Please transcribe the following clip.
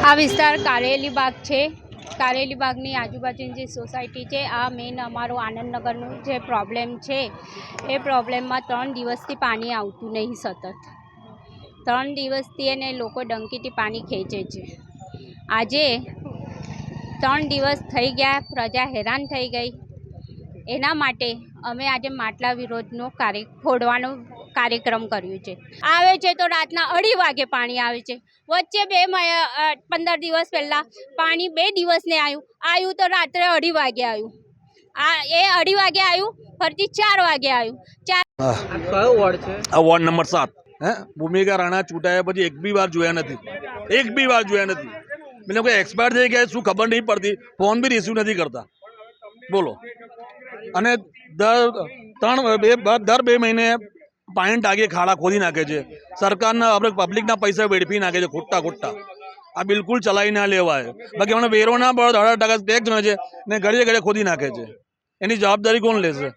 આ વિસ્તાર કારેલી બાગ છે. કારેલી બાગની આજુબાજુની જે સોસાયટી છે, આ મેઇન અમારો આનંદનગરનું જે પ્રોબ્લેમ છે, એ પ્રોબ્લેમમાં 3 દિવસથી પાણી આવતું નહીં. સતત 3 દિવસથી એને લોકો ડંકીથી પાણી ખેંચે છે. આજે 3 દિવસ થઈ ગયા, પ્રજા હેરાન થઈ ગઈ. એના માટે અમે આજે માટલા વિરોધનો ફોડવાનો કાર્યક્રમ કર્યું છે. આવે છે તો રાતના 2:30 વાગે પાણી આવે છે. વચ્ચે 15 દિવસ પહેલાં પાણી 2 દિવસને આવ્યું તો રાત્રે 2:30 વાગે આવ્યું. એ 2:30 વાગે આવ્યું, ફરીથી 4 વાગે આવ્યું. કયો વોર્ડ છે? આ વોર્ડ નંબર 7. ભૂમિકા રાણા ચૂંટાયા પછી એક બી વાર જોયા નથી. મને કોઈ એક્સપાયર થઈ ગયા શું ખબર નહીં પડતી. ફોન બી રિસીવ નથી કરતા. બોલો. અને દર 2 મહિને પાણી ટાંકી ખાડા ખોદી નાખે છે. સરકારના આપણે પબ્લિકના પૈસા વેડફી નાખે છે ખોટા. આ બિલકુલ ચલાવી ના લેવાય. બાકી હમણાં વેરો ના પડે 18% ટેક્સ ગણે છે ને ઘડીએ ખોદી નાખે છે. એની જવાબદારી કોણ લેશે?